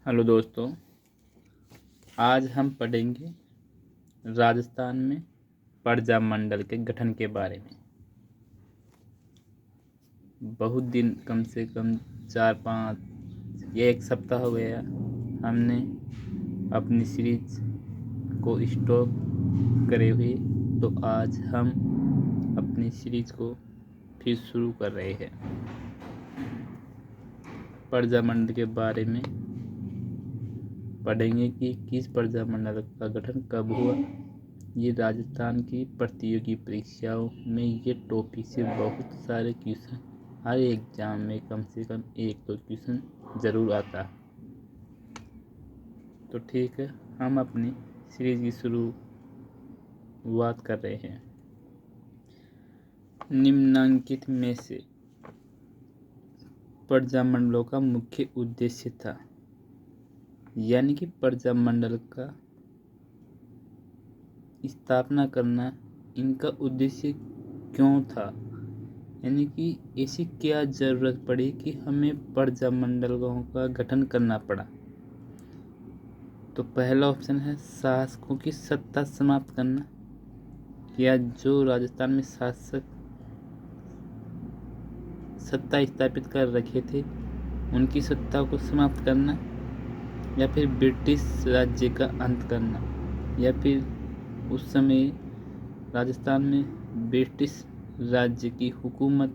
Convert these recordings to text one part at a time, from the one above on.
Hello दोस्तों, आज हम पढ़ेंगे राजस्थान में प्रजा मंडल के गठन के बारे में। बहुत दिन, कम से कम 4-5 या 1 सप्ताह हो गया हमने अपनी सीरीज को स्टॉप करे हुए, तो आज हम अपनी सीरीज को फिर शुरू कर रहे हैं। प्रजा मंडल के बारे में पढ़ेंगे कि किस प्रजा मंडल का गठन कब हुआ। ये राजस्थान की प्रतियोगी परीक्षाओं में ये टॉपिक से बहुत सारे क्वेश्चन, हर एग्जाम में कम से कम 1-2 क्वेश्चन ज़रूर आता है। तो ठीक है, हम अपनी सीरीज की शुरुआत कर रहे हैं। निम्नांकित में से प्रजा मंडलों का मुख्य उद्देश्य था, यानी कि प्रजा मंडल का स्थापना करना, इनका उद्देश्य क्यों था, यानी कि ऐसी क्या ज़रूरत पड़ी कि हमें प्रजा मंडलों का गठन करना पड़ा। तो पहला ऑप्शन है शासकों की सत्ता समाप्त करना, या जो राजस्थान में शासक सत्ता स्थापित कर रखे थे उनकी सत्ता को समाप्त करना, या फिर ब्रिटिश राज्य का अंत करना, या फिर उस समय राजस्थान में ब्रिटिश राज्य की हुकूमत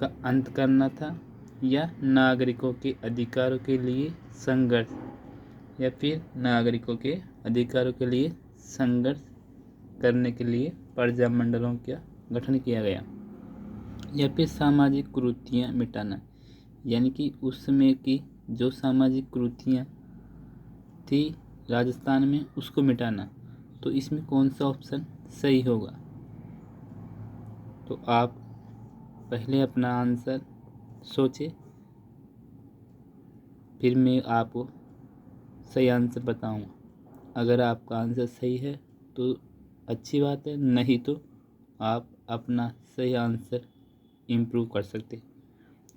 का अंत करना था, या नागरिकों के अधिकारों के लिए संघर्ष, या फिर नागरिकों के अधिकारों के लिए संघर्ष करने के लिए प्रजा मंडलों का गठन किया गया, या फिर सामाजिक कुरीतियाँ मिटाना, यानी कि उस समय की जो सामाजिक कुरीतियाँ थी राजस्थान में उसको मिटाना। तो इसमें कौन सा ऑप्शन सही होगा? तो आप पहले अपना आंसर सोचें, फिर मैं आपको सही आंसर बताऊंगा। अगर आपका आंसर सही है तो अच्छी बात है, नहीं तो आप अपना सही आंसर इम्प्रूव कर सकते।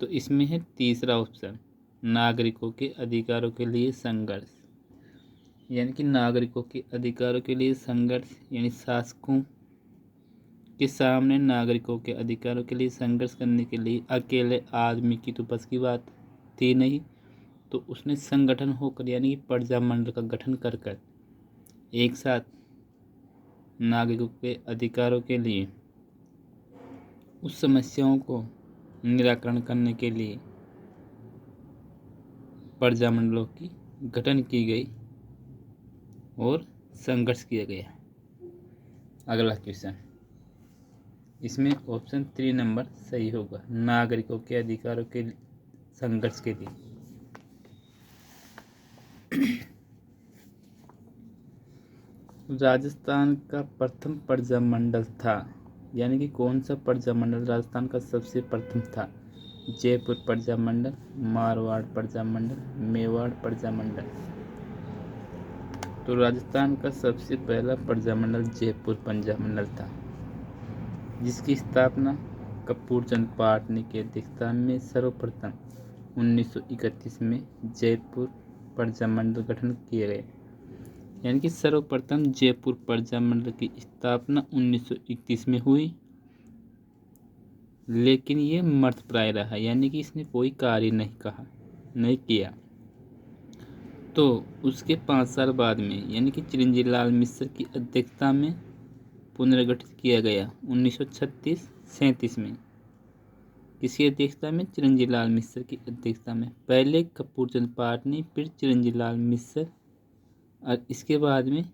तो इसमें है तीसरा ऑप्शन, नागरिकों के अधिकारों के लिए संघर्ष, यानी कि नागरिकों के अधिकारों के लिए संघर्ष, यानी शासकों के सामने नागरिकों के अधिकारों के लिए संघर्ष करने के लिए अकेले आदमी की तो बस की बात थी नहीं, तो उसने संगठन होकर, यानी कि प्रजा मंडल का गठन कर कर एक साथ नागरिकों के अधिकारों के लिए, उस समस्याओं को निराकरण करने के लिए प्रजा मंडलों की गठन की गई और संघर्ष किया गया। अगला क्वेश्चन, इसमें ऑप्शन 3 नंबर सही होगा, नागरिकों के अधिकारों के संघर्ष के लिए। राजस्थान का प्रथम प्रजा मंडल था, यानी कि कौन सा प्रजा मंडल राजस्थान का सबसे प्रथम था? जयपुर प्रजा मंडल, मारवाड़ प्रजा मंडल, मेवाड़ प्रजा मंडल। तो राजस्थान का सबसे पहला प्रजा मंडल जयपुर प्रजा मंडल था, जिसकी स्थापना कपूर चंद पाटनी के अध्यक्षता में सर्वप्रथम 1931 में जयपुर प्रजा मंडल गठन किए गए, यानी कि सर्वप्रथम जयपुर प्रजा मंडल की स्थापना 1931 में हुई, लेकिन ये मर्दप्राय रहा, यानी कि इसने कोई कार्य नहीं किया। तो उसके 5 साल बाद में, यानी कि चिरंजीवी लाल मिश्र की अध्यक्षता में पुनर्गठित किया गया 1936-37 में। किसकी अध्यक्षता में? चिरंजीवी लाल मिश्र की अध्यक्षता में। पहले कपूर चंद पाटनी, फिर चिरंजीवी लाल मिश्र, और इसके बाद में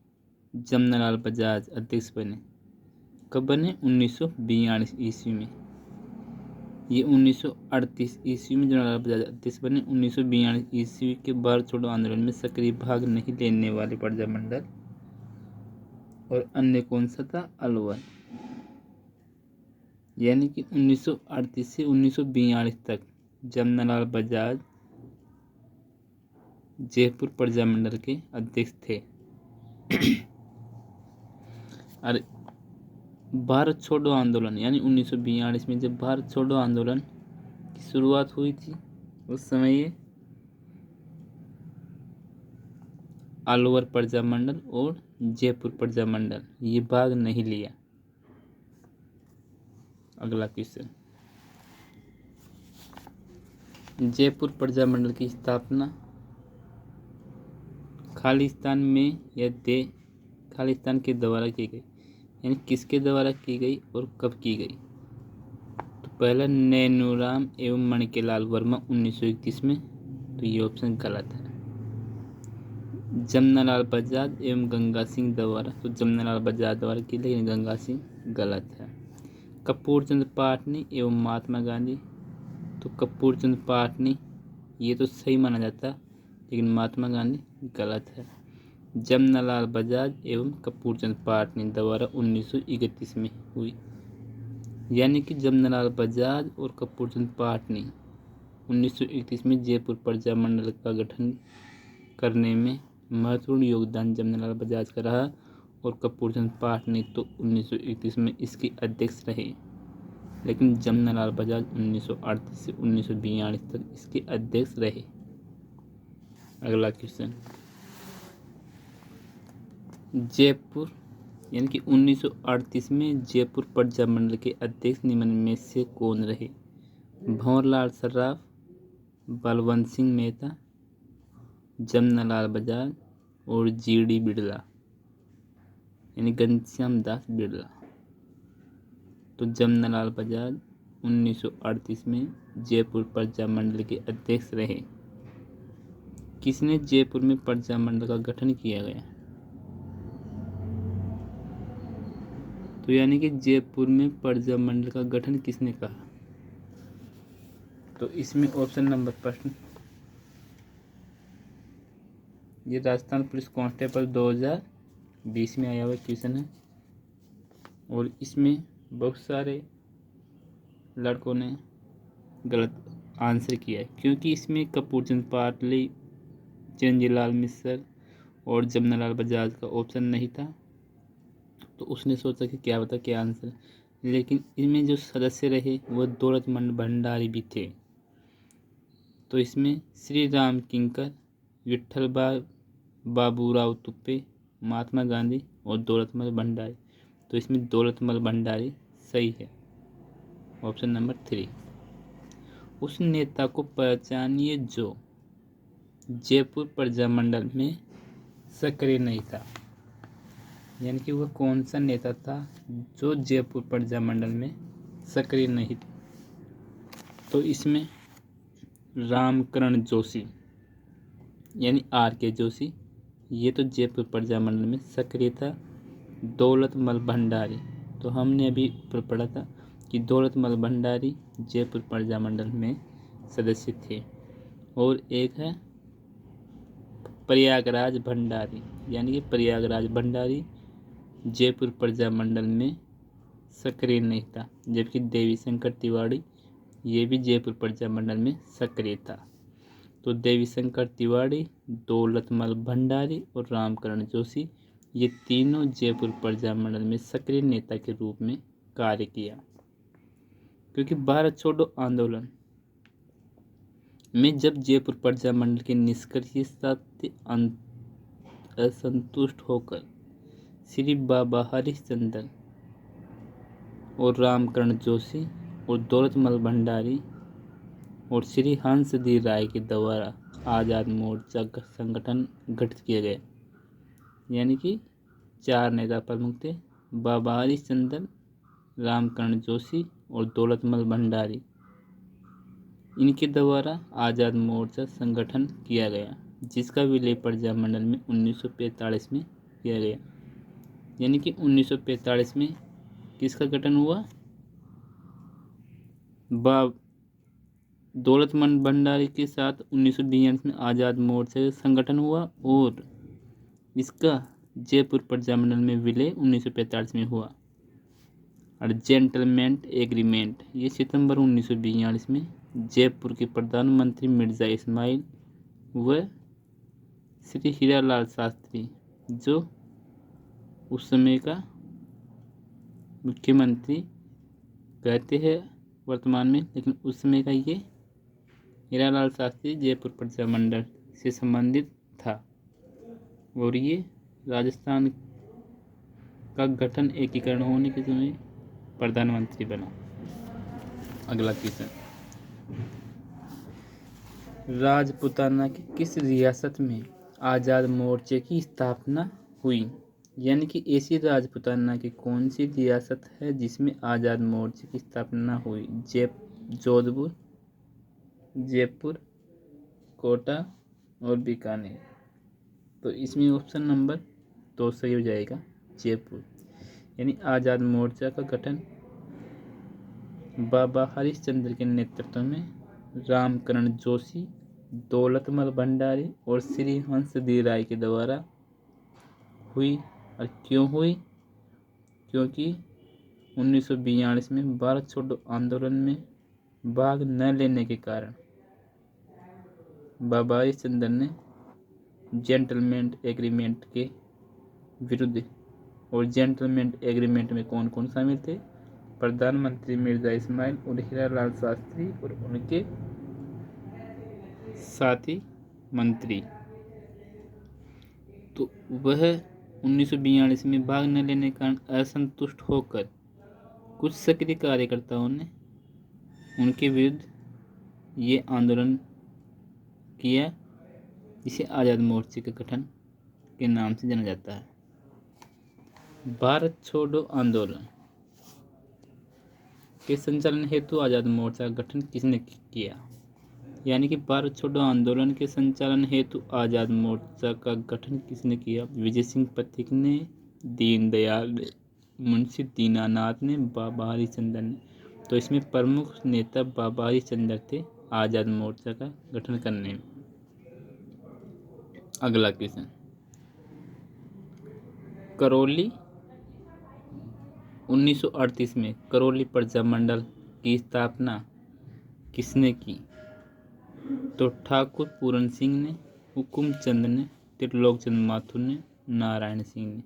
जमनालाल बजाज अध्यक्ष बने। कब बने? 1942 ईस्वी में। ये 1938 ईस्वी में जमनालाल बजाज अध्यक्ष बने। 1942 ईस्वी के भारत छोड़ो आंदोलन में सक्रिय भाग नहीं लेने वाले प्रजा मंडल और अन्य कौन सा था? अलवर। यानी कि 1938 से 1942 तक जमनालाल बजाज जयपुर प्रजा मंडल के अध्यक्ष थे। और भारत छोड़ो आंदोलन, यानी 1942 में जब भारत छोड़ो आंदोलन की शुरुआत हुई थी, उस समय ये अलवर प्रजामंडल और जयपुर प्रजामंडल ये भाग नहीं लिया। अगला क्वेश्चन, जयपुर प्रजामंडल की स्थापना खालिस्तान में या खालिस्तान के द्वारा की गई, यानी किसके द्वारा की गई और कब की गई? तो पहला नैनूराम एवं मणिकेलाल वर्मा 1931 में, तो ये ऑप्शन गलत है। जमनालाल बजाज एवं गंगा सिंह द्वारा, तो जमनालाल बजाज द्वारा की, लेकिन गंगा सिंह गलत है। कपूर चंद पाटनी एवं महात्मा गांधी, तो कपूर चंद पाटनी ये तो सही माना जाता, लेकिन महात्मा गांधी गलत है। जमनालाल बजाज एवं कपूर चंद पाटनी द्वारा 1931 में हुई, यानी कि जमनालाल बजाज और कपूर चंद पाटनी 1931 में जयपुर प्रजामंडल का गठन करने में महत्वपूर्ण योगदान जमनालाल बजाज का रहा और कपूर चंद पाटनी तो 1931 में इसके अध्यक्ष रहे, लेकिन जमनालाल बजाज 1938 से 1942 तक इसके अध्यक्ष रहे। अगला क्वेश्चन, जयपुर यानी कि 1938 में जयपुर प्रजामंडल के अध्यक्ष निम्न में से कौन रहे? भंवरलाल सर्राफ, बलवंत सिंह मेहता, जमनालाल बजाज और जीडी बिड़ला, यानी घनश्याम दास बिड़ला। तो जमनालाल बजाज 1938 में जयपुर प्रजामंडल के अध्यक्ष रहे। किसने जयपुर में प्रजामंडल का गठन किया गया? तो यानी कि जयपुर में प्रजामंडल का गठन किसने कहा? तो इसमें ऑप्शन नंबर प्रश्न, ये राजस्थान पुलिस कांस्टेबल 2020 में आया हुआ क्वेश्चन है और इसमें बहुत सारे लड़कों ने गलत आंसर किया है, क्योंकि इसमें कपूर चंद पाटली, चिरंजीलाल मिश्र और जमनालाल बजाज का ऑप्शन नहीं था, तो उसने सोचा कि क्या बता क्या आंसर, लेकिन इनमें जो सदस्य रहे वो दौलतमंद भंडारी भी थे। तो इसमें श्री राम किंकर, विट्ठल बाबूराव तुप्पे, महात्मा गांधी और दौलतमल भंडारी, तो इसमें दौलतमल भंडारी सही है, ऑप्शन नंबर 3। उस नेता को पहचानिए जो जयपुर प्रजामंडल में सक्रिय नहीं था, यानी कि वह कौन सा नेता था जो जयपुर प्रजामंडल में सक्रिय नहीं था? तो इसमें रामकरण जोशी यानी RK जोशी ये तो जयपुर प्रजामंडल में सक्रिय था। दौलतमल भंडारी, तो हमने अभी ऊपर पढ़ा था कि दौलतमल भंडारी जयपुर प्रजामंडल में सदस्य थे। और एक है प्रयागराज भंडारी, यानी कि प्रयागराज भंडारी जयपुर प्रजामंडल में सक्रिय नहीं था, जबकि देवी शंकर तिवारी ये भी जयपुर प्रजामंडल में सक्रिय था। तो देवी शंकर तिवारी, दौलतमल भंडारी और रामकरण जोशी ये तीनों जयपुर प्रजामंडल में सक्रिय नेता के रूप में कार्य किया, क्योंकि भारत छोड़ो आंदोलन में जब जयपुर प्रजामंडल के निष्कर्ष से असंतुष्ट होकर श्री बाबा हरिश्चंद्र और रामकरण जोशी और दौलतमल भंडारी और श्री हंसदी राय के द्वारा आज़ाद मोर्चा संगठन गठित किया गया, यानी कि 4 नेता प्रमुख थे, बाबा हरिश्चंद्र, रामकरण जोशी और दौलतमल भंडारी, इनके द्वारा आज़ाद मोर्चा संगठन किया गया, जिसका विलय प्रजामंडल में 1945 में किया गया। यानी कि 1945 में किसका गठन हुआ? दौलतमल भंडारी के साथ 1942 में आज़ाद मोर्चा का संगठन हुआ और इसका जयपुर प्रजामंडल में विलय 1945 में हुआ। और जेंटलमैन एग्रीमेंट ये सितंबर 1942 में जयपुर के प्रधानमंत्री मिर्जा इस्माइल व श्री हीरालाल शास्त्री जो उस समय का मुख्यमंत्री कहते हैं वर्तमान में, लेकिन उस समय का ये हीरालाल शास्त्री जयपुर प्रजामंडल से संबंधित था। और ये राजस्थान का गठन एकीकरण होने के समय प्रधानमंत्री बना। अगला क्वेश्चन, राजपूताना की किस रियासत में आज़ाद मोर्चे की स्थापना हुई? यानी कि ऐसी राजपूताना की कौन सी रियासत है जिसमें आज़ाद मोर्चे की स्थापना हुई? जोधपुर, जयपुर, कोटा और बीकानेर। तो इसमें ऑप्शन नंबर 2 सही हो जाएगा, जयपुर। यानी आज़ाद मोर्चा का गठन बाबा हरिश्चंद्र के नेतृत्व में रामकरण जोशी, दौलतमल भंडारी और श्री हंसदेव राय के द्वारा हुई। और क्यों हुई? क्योंकि 1942 में भारत छोड़ो आंदोलन में भाग न लेने के कारण बाबा हरिश्चंद्र ने जेंटलमैन एग्रीमेंट के विरुद्ध, और जेंटलमैन एग्रीमेंट में कौन कौन शामिल थे? प्रधानमंत्री मिर्जा इस्माइल और हीरालाल शास्त्री और उनके साथी मंत्री। तो वह 1942 में भाग न लेने के कारण असंतुष्ट होकर कुछ सक्रिय कार्यकर्ताओं ने उनके विरुद्ध ये आंदोलन किया, जिसे आज़ाद मोर्चे के गठन के नाम से जाना जाता है। भारत छोड़ो आंदोलन के संचालन हेतु आज़ाद मोर्चा का गठन किसने किया? यानी कि भारत छोड़ो आंदोलन के संचालन हेतु आज़ाद मोर्चा का गठन किसने किया? विजय सिंह पथिक ने, दीनदयाल ने, मुंशी दीनानाथ ने, बाबा हरिश्चंद्र ने। तो इसमें प्रमुख नेता बाबा हरिश्चंद्र थे आज़ाद मोर्चा का गठन करने में। अगला क्वेश्चन, करौली 1938 में करौली प्रजा मंडल की स्थापना किसने की? तो ठाकुर पूरन सिंह ने, हुकुम चंद ने, त्रिलोकचंद माथुर ने, नारायण सिंह ने।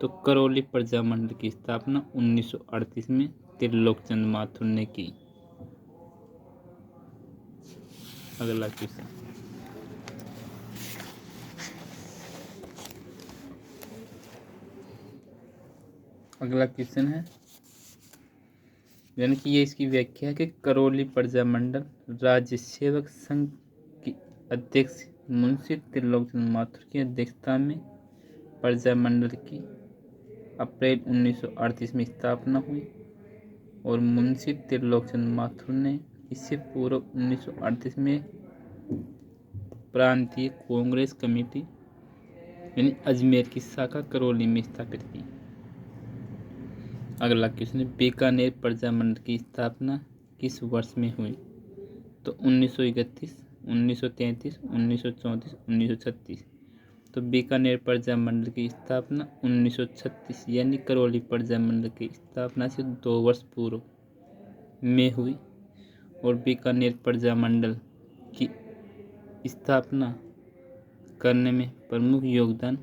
तो करौली प्रजा मंडल की स्थापना 1938 में त्रिलोकचंद माथुर ने की। अगला क्वेश्चन, है, यानी कि ये इसकी व्याख्या है कि करौली प्रजा मंडल राज्य सेवक संघ की अध्यक्ष मुंशी त्रिलोकचंद माथुर की अध्यक्षता में प्रजा मंडल की अप्रैल 1938 में स्थापना हुई, और मुंशी त्रिलोकचंद माथुर ने इससे पूर्व 1938 में प्रांतीय कांग्रेस कमेटी यानी अजमेर की शाखा करौली में स्थापित की। अगला क्वेश्चन है, बीकानेर प्रजा मंडल की स्थापना किस वर्ष में हुई? तो 1931, 1933, 1934, 1936। तो बीकानेर प्रजा मंडल की स्थापना 1936 यानी करौली प्रजा मंडल की स्थापना से 2 वर्ष पूर्व में हुई। और बीकानेर प्रजा मंडल की स्थापना करने में प्रमुख योगदान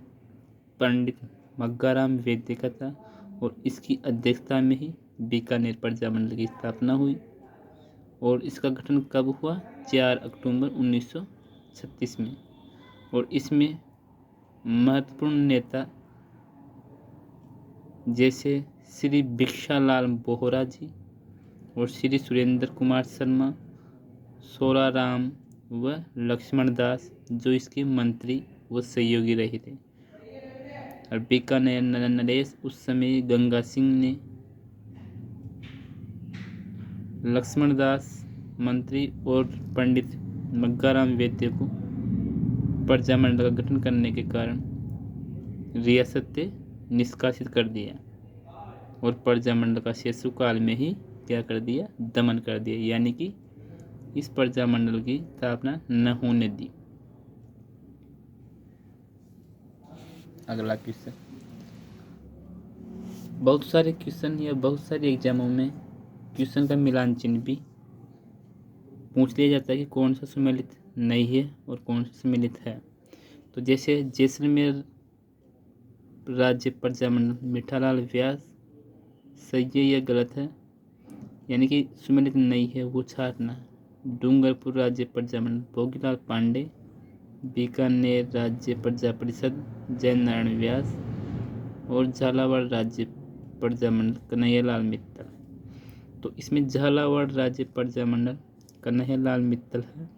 पंडित मग्गाराम वैद्य का था, और इसकी अध्यक्षता में ही बीकानेर प्रजा मंडल की स्थापना हुई। और इसका गठन कब हुआ? 4 अक्टूबर 1936 में। और इसमें महत्वपूर्ण नेता जैसे श्री भिक्षालाल बोहरा जी और श्री सुरेंद्र कुमार शर्मा, सोराराम व लक्ष्मण दास जो इसके मंत्री व सहयोगी रहे थे। और बीकानेर नरेश उस समय गंगा सिंह ने लक्ष्मण दास मंत्री और पंडित मग्गाराम वैद्य को प्रजा मंडल का गठन करने के कारण रियासत से निष्कासित कर दिया, और प्रजा मंडल का शेषु काल में ही क्या कर दिया? दमन कर दिया, यानी कि इस प्रजा मंडल की स्थापना न होने दी। अगला क्वेश्चन, बहुत सारे क्वेश्चन या बहुत सारे एग्जामों में क्वेश्चन का मिलान चिन्ह भी पूछ लिया जाता है कि कौन सा सम्मिलित नहीं है और कौन सा सम्मिलित है। तो जैसे जैसलमेर राज्य प्रजा मंडल मिठालाल व्यास, सही है या गलत है? यानी कि सम्मिलित नहीं है, वो छाटना। डूंगरपुर राज्य प्रजा मंडल भोगीलाल पांडे, बीकानेर राज्य प्रजा परिषद जयनारायण व्यास और झालावाड़ राज्य प्रजा मंडल कन्हैयालाल मित्तल। तो इसमें झालावाड़ राज्य प्रजा मंडल कन्हैयालाल मित्तल है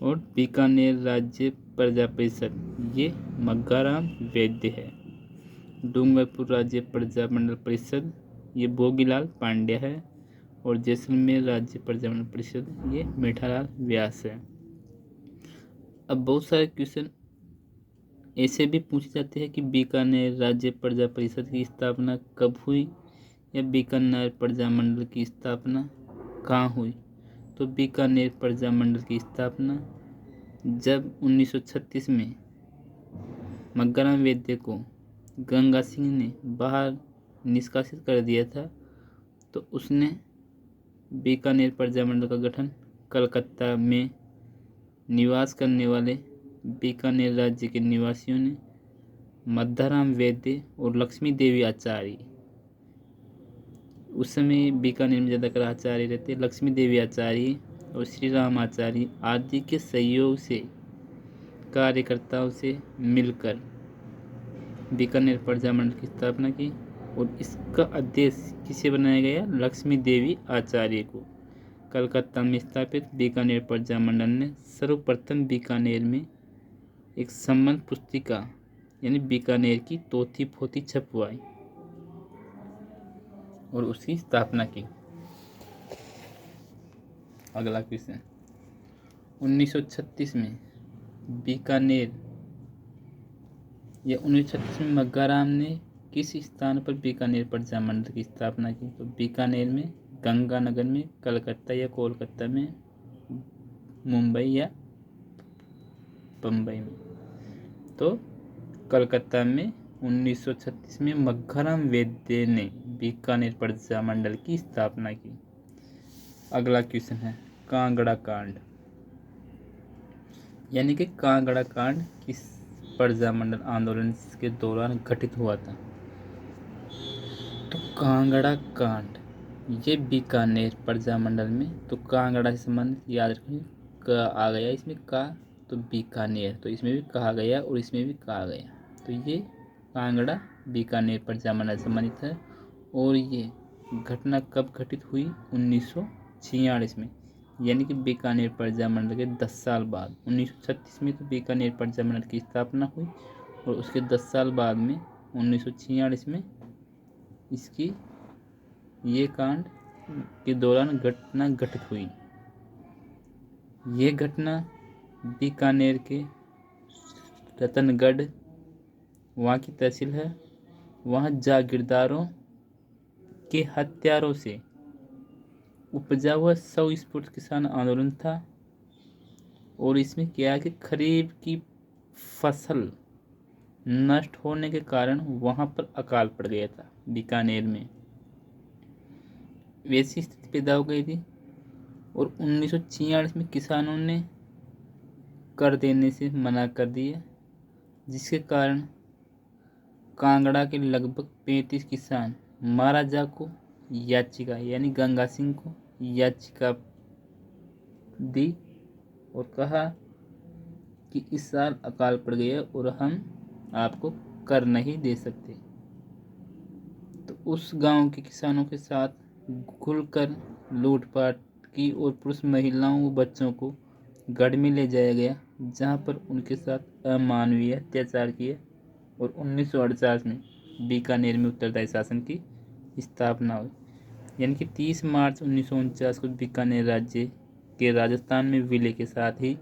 और बीकानेर राज्य प्रजा परिषद ये मग्गाराम वैद्य है। डूंगरपुर राज्य प्रजा मंडल परिषद ये भोगीलाल पांड्या है और जैसलमेर राज्य प्रजा मंडल परिषद ये मीठालाल व्यास है। अब बहुत सारे क्वेश्चन ऐसे भी पूछे जाते हैं कि बीकानेर राज्य प्रजा परिषद की स्थापना कब हुई या बीकानेर प्रजा मंडल की स्थापना कहाँ हुई। तो बीकानेर प्रजा मंडल की स्थापना जब 1936 में मग्गाराम वैद्य को गंगा सिंह ने बाहर निष्कासित कर दिया था, तो उसने बीकानेर प्रजा मंडल का गठन कलकत्ता में निवास करने वाले बीकानेर राज्य के निवासियों ने मद्दाराम वैद्य और लक्ष्मी देवी आचार्य, उस समय बीकानेर में ज़्यादातर आचार्य रहते, लक्ष्मी देवी आचार्य और श्री राम आचार्य आदि के सहयोग से कार्यकर्ताओं से मिलकर बीकानेर प्रजा मंडल की स्थापना की और इसका अध्यक्ष किसे बनाया गया, लक्ष्मी देवी आचार्य को। कलकत्ता में स्थापित बीकानेर प्रजा मंडल ने सर्वप्रथम बीकानेर में एक संबंध पुस्तिका यानी बीकानेर की तोती पोथी छपवाई और उसकी स्थापना की। अगला क्वेश्चन, 1936 में बीकानेर या 1936 में मग्गाराम ने किस स्थान पर बीकानेर प्रजा मंडल की स्थापना की। तो बीकानेर में, गंगानगर में, कलकत्ता या कोलकाता में, मुंबई या बम्बई में। तो कलकत्ता में 1936 में मग्गाराम वैद्य ने बीकानेर प्रजा मंडल की स्थापना की। अगला क्वेश्चन है कांगड़ा कांड, यानी कि कांगड़ा कांड किस प्रजा मंडल आंदोलन के दौरान घटित हुआ था। तो कांगड़ा कांड ये बीकानेर प्रजा मंडल में, तो कांगड़ा से संबंधित याद रखिए, का आ गया इसमें का, तो बीकानेर, तो इसमें भी कहा गया और इसमें भी कहा गया। तो ये कांगड़ा बीकानेर प्रजा मंडल से संबंधित है और ये घटना कब घटित हुई, 1946 में, यानी कि बीकानेर प्रजा मंडल के 10 साल बाद। 1936 में तो बीकानेर प्रजा मंडल की स्थापना हुई और उसके 10 साल बाद में 1946 में इसकी ये कांड के दौरान घटना घटित हुई। ये घटना बीकानेर के रतनगढ़ वहाँ की तहसील है, वहाँ जागीरदारों के हत्यारों से उपजा हुआ स्वस्फूर्त किसान आंदोलन था और इसमें क्या है कि खरीफ की फसल नष्ट होने के कारण वहाँ पर अकाल पड़ गया था। बीकानेर में वैसी स्थिति पैदा हो गई थी और 1946 में किसानों ने कर देने से मना कर दिया, जिसके कारण कांगड़ा के लगभग 35 किसान महाराजा को याचिका यानी गंगा सिंह को याचिका दी और कहा कि इस साल अकाल पड़ गया और हम आपको कर नहीं दे सकते। तो उस गांव के किसानों के साथ खुलकर लूटपाट की और पुरुष महिलाओं व बच्चों को गढ़ में ले जाया गया, जहां पर उनके साथ अमानवीय अत्याचार किए और 1948 में बीकानेर में उत्तरदायी शासन की स्थापना हुई। यानी कि 30 मार्च 1949 को बीकानेर राज्य के राजस्थान में विलय के साथ ही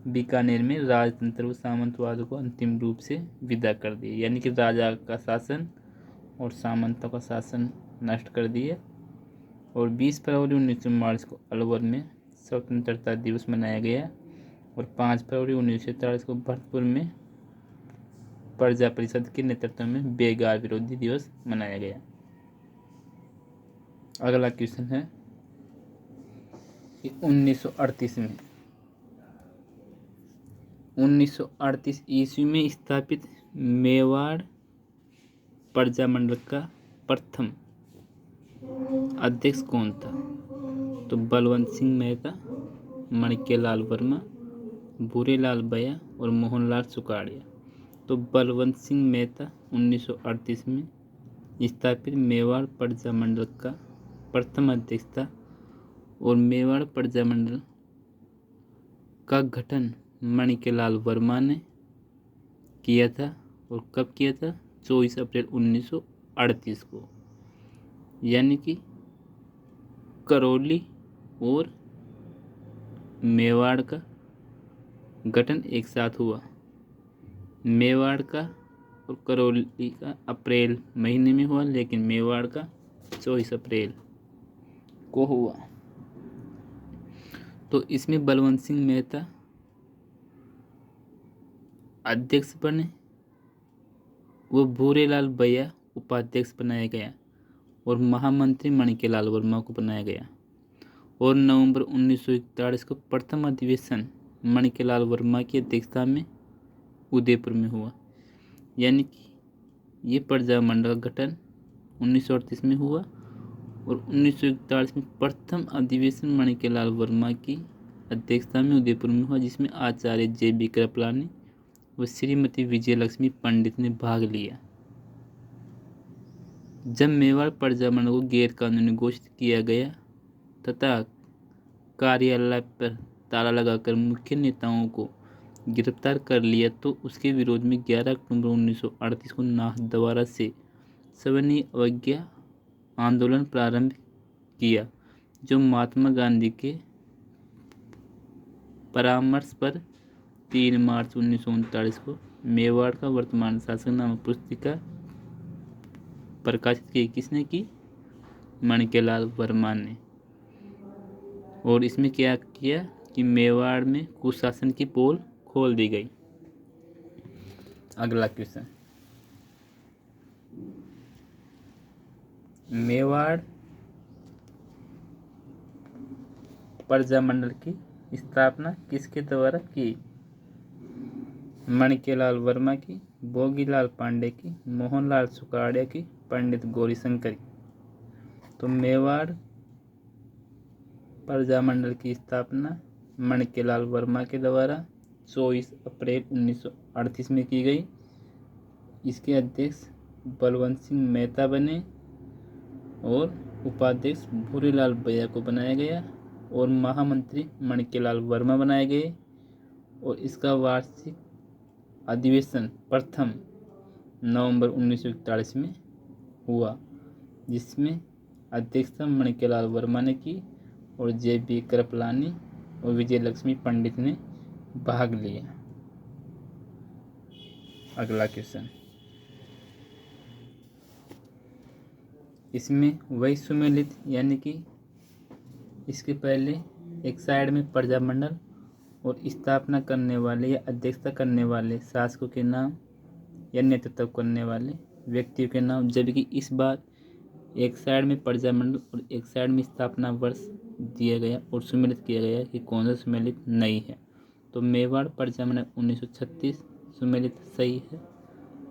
बीकानेर में राजतंत्र व सामंतवाद को अंतिम रूप से विदा कर दिए, यानी कि राजा का शासन और सामंतों का शासन नष्ट कर दिए। और 20 फरवरी 1940 को अलवर में स्वतंत्रता दिवस मनाया गया और 5 फरवरी 1943 को भरतपुर में प्रजा परिषद के नेतृत्व में बेगार विरोधी दिवस मनाया गया। अगला क्वेश्चन है कि 1938 ईस्वी में स्थापित मेवाड़ प्रजा मंडल का प्रथम अध्यक्ष कौन था। तो बलवंत सिंह मेहता, माणिक्यलाल वर्मा, भूरेलाल बया और मोहनलाल सुखाड़िया। तो बलवंत सिंह मेहता 1938 में स्थापित मेवाड़ प्रजा मंडल का प्रथम अध्यक्ष था और मेवाड़ प्रजा मंडल का गठन मणिकेलाल वर्मा ने किया था। और कब किया था? 24 अप्रैल 1938 को। यानी कि करौली और मेवाड़ का गठन एक साथ हुआ। मेवाड़ का और करौली का अप्रैल महीने में हुआ, लेकिन मेवाड़ का 24 अप्रैल को हुआ। तो इसमें बलवंत सिंह मेहता अध्यक्ष बने, वो भूरेलाल बया उपाध्यक्ष बनाया गया और महामंत्री मणिकेलाल वर्मा को बनाया गया। और नवंबर 1941 को प्रथम अधिवेशन मणिकेलाल वर्मा की अध्यक्षता में उदयपुर में हुआ। यानी कि ये प्रजा मंडल का गठन 1938 में हुआ और 1941 में प्रथम अधिवेशन मणिकेलाल वर्मा की अध्यक्षता में उदयपुर में हुआ, जिसमें आचार्य JB कृपलानी व श्रीमती विजयलक्ष्मी पंडित ने भाग लिया। जब मेवाड़ प्रजा मंडल को गैर कानूनी घोषित किया गया तथा कार्यालय पर ताला लगाकर मुख्य नेताओं को गिरफ्तार कर लिया, तो उसके विरोध में 11 अक्टूबर 1938 को नाथद्वारा से सविनय अवज्ञा आंदोलन प्रारंभ किया, जो महात्मा गांधी के परामर्श पर 3 मार्च 1939 को मेवाड़ का वर्तमान शासन नामक पुस्तिका प्रकाशित की। किसने की? मणिकेलाल वर्मा ने। और इसमें क्या किया कि मेवाड़ में कुशासन की पोल खोल दी गई। अगला क्वेश्चन, मेवाड़ प्रजा मंडल की स्थापना किसके द्वारा की? मणिकेलाल वर्मा की, भोगीलाल पांडे की, मोहनलाल सुखाड़िया की, पंडित गौरीशंकर की। तो मेवाड़ प्रजा मंडल की स्थापना मणिकेलाल वर्मा के द्वारा 24 अप्रैल 1938 में की गई। इसके अध्यक्ष बलवंत सिंह मेहता बने और उपाध्यक्ष भूरेलाल बया को बनाया गया और महामंत्री मणिकेलाल वर्मा बनाए गए। और इसका वार्षिक अधिवेशन प्रथम नवंबर 1941 में हुआ, जिसमें अध्यक्षता मणिकेलाल वर्मा ने की और JB कृपलानी और विजयलक्ष्मी पंडित ने भाग लिया। अगला क्वेश्चन, इसमें वही सुमेलित यानी कि इसके पहले एक साइड में प्रजा मंडल और स्थापना करने वाले या अध्यक्षता करने वाले शासकों के नाम या नेतृत्व करने वाले व्यक्तियों के नाम, जबकि इस बार एक साइड में प्रजा मंडल और एक साइड में स्थापना वर्ष दिया गया और सुमेलित किया गया कि कौन सा सुमेलित नहीं है। तो मेवाड़ प्रजा मंडल 1936 सुमेलित सही है।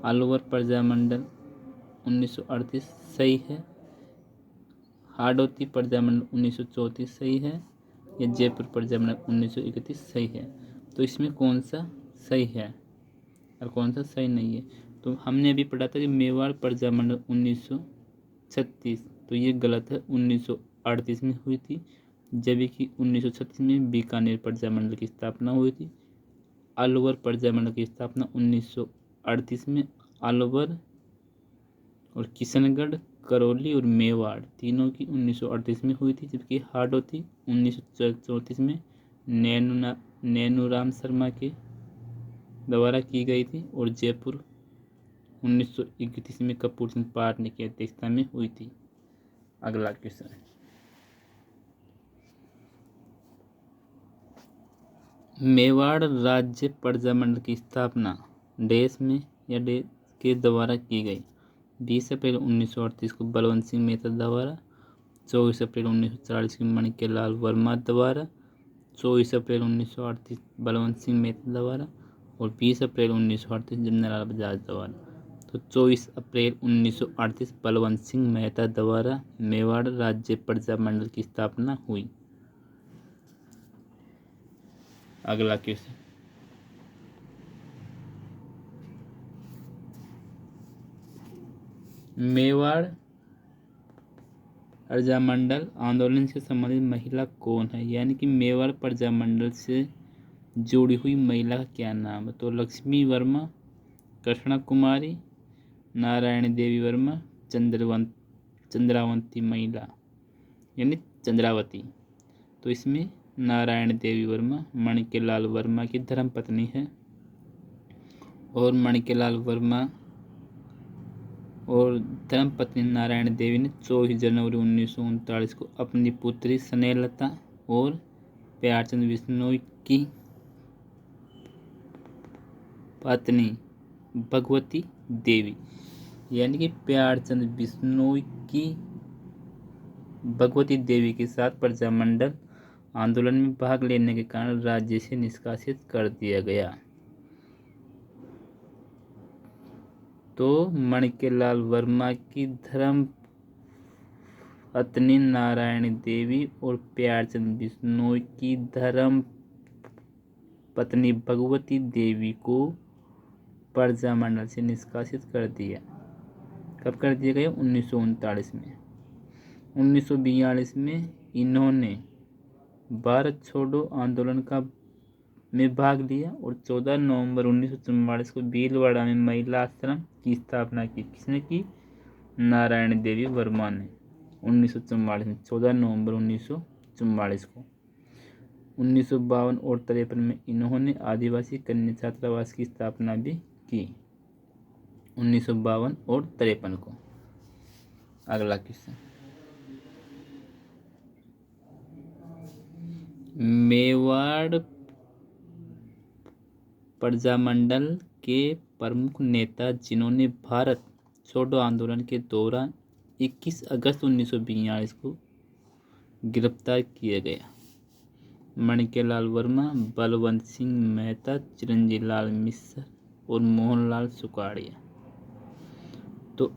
अलवर प्रजा मंडल 1938 सही है। हाड़ौती प्रजा मंडल 1934 सही है। या जयपुर प्रजा मंडल 1931 सही है। तो इसमें कौन सा सही है और कौन सा सही नहीं है? तो हमने अभी पढ़ा था कि मेवाड़ प्रजा मंडल 1936, तो ये गलत है। 1938 में हुई थी, जबकि 1936 में बीकानेर प्रजा मंडल की स्थापना हुई थी। अलवर प्रजा मंडल की स्थापना 1938 में अलवर और किशनगढ़, करौली और मेवाड़ तीनों की 1938 में हुई थी, जबकि हाड़ौती 1934 में नैनूराम शर्मा के द्वारा की गई थी और जयपुर 1931 में कपूर सिंह पाटनी की अध्यक्षता में हुई थी। अगला क्वेश्चन, मेवाड़ राज्य प्रजा मंडल की स्थापना देश में या देश के द्वारा की गई। 20 अप्रैल 1938 को बलवंत सिंह मेहता द्वारा, 24 अप्रैल 1940 को मणिकेलाल वर्मा द्वारा, 24 अप्रैल 1938 बलवंत सिंह मेहता द्वारा और 20 अप्रैल 1938 जमनालाल बजाज द्वारा। तो 24 अप्रैल 1938 बलवंत सिंह मेहता द्वारा मेवाड़ राज्य प्रजा मंडल की स्थापना हुई। अगला क्वेश्चन, मेवाड़ प्रजामंडल आंदोलन से संबंधित महिला कौन है? यानी कि मेवाड़ प्रजामंडल से जुड़ी हुई महिला का क्या नाम है? तो लक्ष्मी वर्मा, कृष्णा कुमारी, नारायण देवी वर्मा, चंद्रावती महिला यानी चंद्रावती। तो इसमें नारायण देवी वर्मा मणिकेलाल वर्मा की धर्मपत्नी है और मणिकेलाल वर्मा और धर्मपत्नी नारायण देवी ने 24 जनवरी 1939 को अपनी पुत्री स्नेहलता और प्यारचंद बिश्नोई की पत्नी भगवती देवी यानी कि प्यारचंद बिश्नोई की भगवती देवी के साथ प्रजामंडल आंदोलन में भाग लेने के कारण राज्य से निष्कासित कर दिया गया। तो मणिकेलाल वर्मा की धर्म पत्नी नारायण देवी और प्यारचंद बिश्नोई की धर्म पत्नी भगवती देवी को प्रजामंडल से निष्कासित कर दिया। कब कर दिया गया? 1939 में। 1942 में इन्होंने भारत छोड़ो आंदोलन में भाग लिया और 14 नवंबर 1944 को भीलवाड़ा में महिला आश्रम की स्थापना की। किसने की? नारायण देवी वर्मा ने 1944 में, 14 नवंबर 1944 को। 1952 और 53 में इन्होंने आदिवासी कन्या छात्रावास की स्थापना भी की, 1952 और 53 को। अगला क्वेश्चन, मेवाड़ प्रजामंडल के प्रमुख नेता जिन्होंने भारत छोड़ो आंदोलन के दौरान 21 अगस्त 1942 को गिरफ्तार किया गया। मणिकेलाल वर्मा, बलवंत सिंह मेहता, चिरंजीव लाल मिश्र और मोहनलाल सुखाड़िया। तो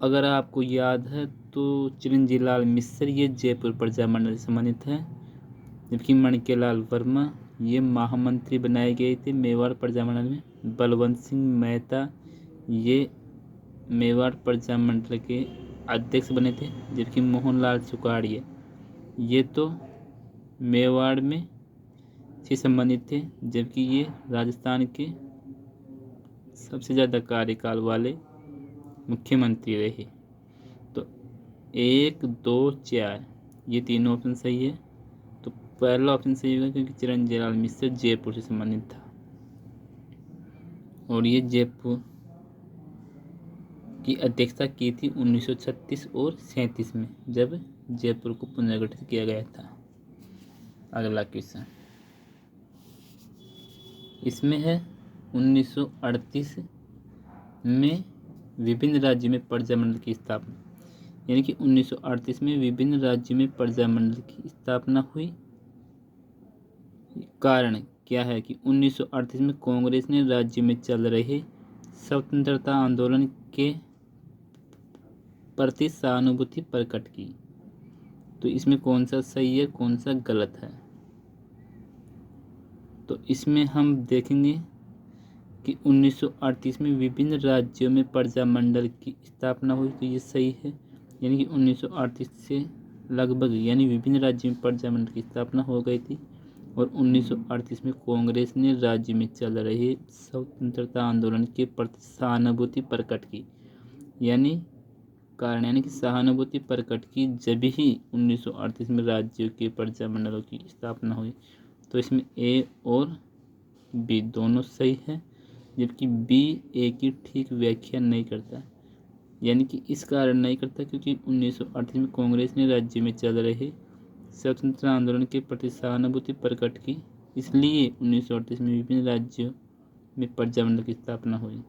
अगर आपको याद है तो चिरंजीव लाल मिश्र ये जयपुर प्रजामंडल से संबंधित है, जबकि मणिकेलाल वर्मा ये महामंत्री बनाए गए थे मेवाड़ प्रजामंडल में। बलवंत सिंह मेहता ये मेवाड़ प्रजामंडल के अध्यक्ष बने थे, जबकि मोहनलाल सुखाड़िया ये तो मेवाड़ में से संबंधित थे, जबकि ये राजस्थान के सबसे ज़्यादा कार्यकाल वाले मुख्यमंत्री रहे। तो 1, 2, 4 ये तीनों ऑप्शन सही है। तो पहला ऑप्शन सही होगा क्योंकि चिरंजीव लाल मिश्र जयपुर से संबंधित था और ये जयपुर की अध्यक्षता की थी 1936 और 37 में, जब जयपुर को पुनर्गठित किया गया था। अगला क्वेश्चन इसमें है 1938 में विभिन्न राज्यों में प्रजामंडल की स्थापना, यानी कि 1938 में विभिन्न राज्यों में प्रजामंडल की स्थापना हुई। कारण क्या है कि 1938 में कांग्रेस ने राज्य में चल रहे स्वतंत्रता आंदोलन के प्रति सहानुभूति प्रकट की। तो इसमें कौन सा सही है, कौन सा गलत है? तो इसमें हम देखेंगे कि 1938 में विभिन्न राज्यों में प्रजामंडल की स्थापना हुई, तो ये सही है। यानी कि 1938 से लगभग यानी विभिन्न राज्यों में प्रजामंडल की स्थापना हो गई थी और 1938 में कांग्रेस ने राज्य में चल रहे स्वतंत्रता आंदोलन के प्रति सहानुभूति प्रकट की। यानी कारण यानी कि सहानुभूति प्रकट की जब ही 1938 में राज्यों के प्रजामंडलों की स्थापना हुई। तो इसमें ए और बी दोनों सही है, जबकि बी ए की ठीक व्याख्या नहीं करता। यानी कि इस कारण नहीं करता क्योंकि 1938 में कांग्रेस ने राज्य में चल रहे स्वतंत्रता आंदोलन के प्रति सहानुभूति प्रकट की, इसलिए 1938 में विभिन्न राज्यों में प्रजामंडल की स्थापना हुई।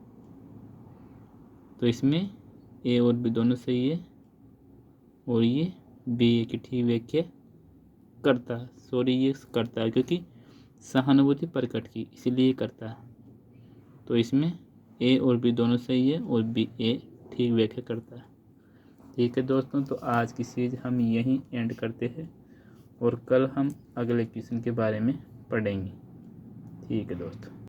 तो इसमें ए और बी दोनों सही है और ये बी ए की ठीक व्याख्या करता है। ये करता है क्योंकि सहानुभूति प्रकट की, इसलिए करता है। तो इसमें ए और बी दोनों सही है और बी ए ठीक व्याख्या करता है। ठीक है दोस्तों, तो आज की सीरीज हम यहीं एंड करते हैं और कल हम अगले क्वेश्चन के बारे में पढ़ेंगे। ठीक है दोस्तों।